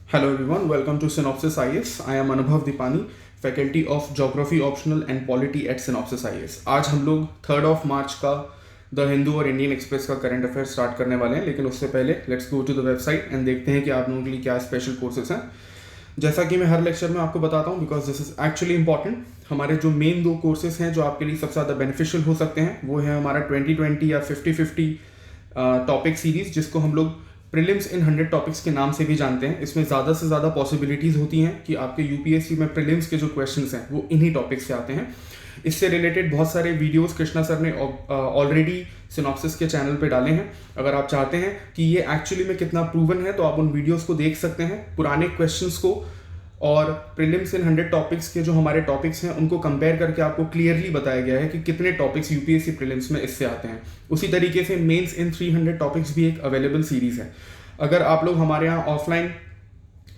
Hello everyone, welcome to Synopsis IAS. I am Anubhav Dipani, Faculty of Geography Optional and Polity at Synopsis IAS. आज हम लोग 3 मार्च का the Hindu और Indian Express का current affair start करने वाले हैं, लेकिन उससे पहले let's go to the website and देखते हैं कि आप लोगों के लिए क्या स्पेशल कोर्सेज हैं. जैसा कि मैं हर लेक्चर में आपको बताता हूँ, because this is actually important, हमारे जो मेन 2 कोर्सेज हैं जो आपके लिए सबसे ज़्यादा बेनिफिशियल हो सकते हैं वो है हमारा 2020 या 50-50 टॉपिक सीरीज, जिसको हम लोग प्रीलिम्स इन 100 टॉपिक्स के नाम से भी जानते हैं. इसमें ज़्यादा से ज़्यादा पॉसिबिलिटीज़ होती हैं कि आपके यूपीएससी में प्रीलिम्स के जो क्वेश्चंस हैं वो इन्हीं टॉपिक्स से आते हैं. इससे रिलेटेड बहुत सारे वीडियोस कृष्णा सर ने ऑलरेडी सिनॉप्सिस के चैनल पे डाले हैं. अगर आप चाहते हैं कि ये एक्चुअली में कितना प्रूवन है तो आप उन वीडियोस को देख सकते हैं, पुराने क्वेश्चंस को और प्रीलिम्स इन 100 टॉपिक्स के जो हमारे टॉपिक्स हैं उनको कंपेयर करके आपको क्लियरली बताया गया है कि कितने टॉपिक्स यूपीएससी प्रीलिम्स में इससे आते हैं. उसी तरीके से मेंस इन 300 टॉपिक्स भी एक अवेलेबल सीरीज है. अगर आप लोग हमारे यहाँ ऑफलाइन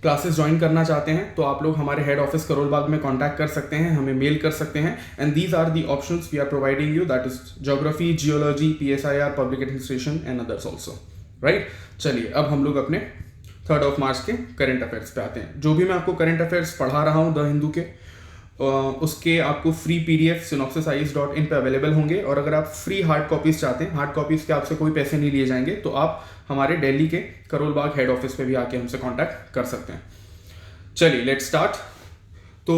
क्लासेस ज्वाइन करना चाहते हैं तो आप लोग हमारे हेड ऑफिस करोल बाग में कांटेक्ट कर सकते हैं, हमें मेल कर सकते हैं. And these are the options we are providing you, that is geography, geology, PSIR, public administration and others also. Right, चलिए अब हम लोग अपने 3 मार्च के करंट अफेयर्स पे आते हैं. जो भी मैं आपको करंट अफेयर्स पढ़ा रहा हूँ द हिंदू के, उसके आपको फ्री पीडीएफ synopsisias.in पे अवेलेबल होंगे. और अगर आप फ्री हार्ड कॉपीज चाहते हैं, हार्ड कॉपीज के आपसे कोई पैसे नहीं लिए जाएंगे, तो आप हमारे दिल्ली के करोल बाग हेड ऑफिस पे भी आके हमसे कांटेक्ट कर सकते हैं. चलिए लेट्स स्टार्ट. तो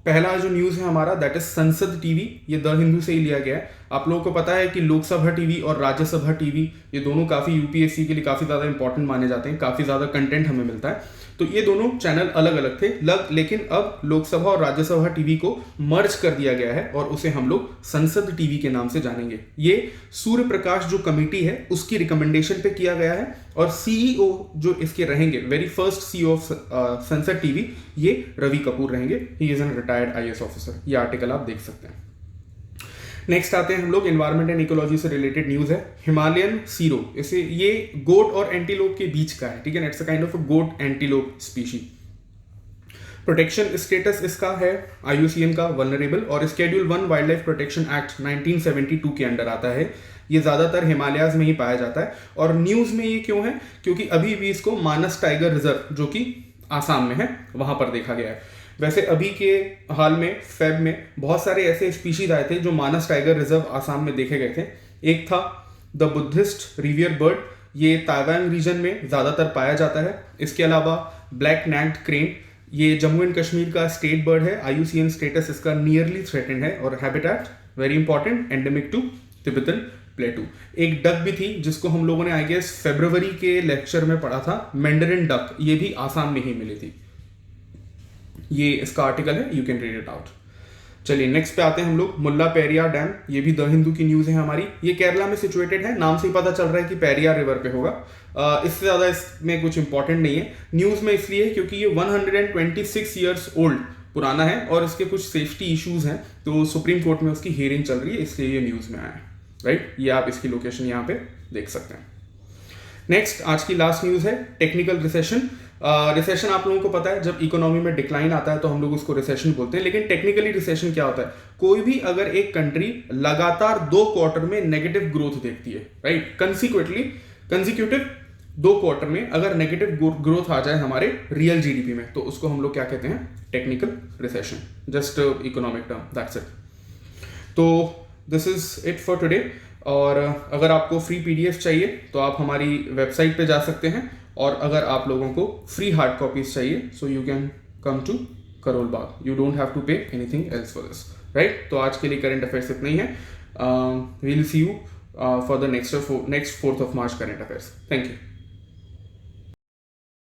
पहला जो न्यूज़ है हमारा, दैट इज संसद टीवी. ये द हिंदू से ही लिया गया है. आप लोगों को पता है कि लोकसभा टीवी और राज्यसभा टीवी ये दोनों काफ़ी यूपीएससी के लिए काफ़ी ज़्यादा इंपॉर्टेंट माने जाते हैं, काफ़ी ज़्यादा कंटेंट हमें मिलता है. तो ये दोनों चैनल अलग अलग थे, लेकिन अब लोकसभा और राज्यसभा टीवी को मर्ज कर दिया गया है और उसे हम लोग संसद टीवी के नाम से जानेंगे. ये सूर्य प्रकाश जो कमेटी है उसकी रिकमेंडेशन पे किया गया है और सीईओ जो इसके रहेंगे, वेरी फर्स्ट सीईओ ऑफ संसद टीवी, ये रवि कपूर रहेंगे. He is an retired IAS officer. ये आर्टिकल आप देख सकते हैं. नेक्स्ट आते हैं हम लोग, एनवायरमेंट एंड इकोलॉजी से रिलेटेड न्यूज़ है. हिमालयन सीरो, इसे ये गोट और एंटीलोप के बीच का है, ठीक है. It's a kind of a goat antelope species. Protection status इसका है आईयूसीएन का वल्नरेबल, और schedule 1 wild life protection act 1972 के अंडर आता है. ये ज़्यादातर हिमालयाज में ही पाया जाता है. और न्यूज़ में ये क्यों है, क्योंकि अभी भी इसको मानस टाइगर रिजर्व जो कि आसाम में है वहाँ पर देखा गया है. वैसे अभी के हाल में फेब में बहुत सारे ऐसे स्पीशीज आए थे जो मानस टाइगर रिजर्व आसाम में देखे गए थे. एक था द बुद्धिस्ट रिवियर बर्ड, ये ताइवान रीजन में ज़्यादातर पाया जाता है. इसके अलावा ब्लैक नैक्ड क्रेन, ये जम्मू एंड कश्मीर का स्टेट बर्ड है. आईयूसीएन स्टेटस इसका नियरली थ्रेटेंड है. और habitat very important, endemic to Tibetan plateau. एक डक भी थी जिसको हम लोगों ने आई गेस फरवरी के लेक्चर में पढ़ा था, मैंडरिन डक, ये भी आसाम में ही मिली थी. ये इसका आर्टिकल है, you can read it out. चलिए नेक्स्ट पे आते हैं हम लोग. मुल्ला पेरियार डैम, ये भी द हिंदू की न्यूज़ है हमारी. ये केरला में सिचुएटेड है, नाम से ही पता चल रहा है कि पेरियार रिवर पे होगा. इससे ज़्यादा इसमें कुछ इंपॉर्टेंट नहीं है. न्यूज़ में इसलिए क्योंकि ये 126 ईयर्स ओल्ड पुराना है और इसके कुछ सेफ्टी इश्यूज हैं, तो सुप्रीम कोर्ट में उसकी हियरिंग चल रही है, इसलिए ये न्यूज़ में आया है. राइट, ये आप इसकी लोकेशन यहाँ पे देख सकते हैं. नेक्स्ट आज की लास्ट न्यूज़ है टेक्निकल रिसेशन. रिसेशन आप लोगों को पता है, जब इकोनॉमी में डिक्लाइन आता है तो हम लोग उसको रिसेशन बोलते हैं. लेकिन टेक्निकली रिसेशन क्या होता है, कोई भी अगर एक कंट्री लगातार 2 क्वार्टर में नेगेटिव ग्रोथ देखती है, राइट, कंसिक्यूटिव 2 क्वार्टर में अगर नेगेटिव ग्रोथ आ जाए हमारे रियल जीडीपी में, तो उसको हम लोग क्या कहते हैं, technical recession. Just economic term, that's it. तो this is it for today. और अगर आपको फ्री पीडीएफ चाहिए तो आप हमारी वेबसाइट पे जा सकते हैं. और अगर आप लोगों को फ्री हार्ड कॉपीज चाहिए, so you can come to Karol Bagh. You don't have to pay anything else for this. Right, तो आज के लिए करंट अफेयर्स इतना ही है. We will see you for the next 4th of March current affairs. Thank you.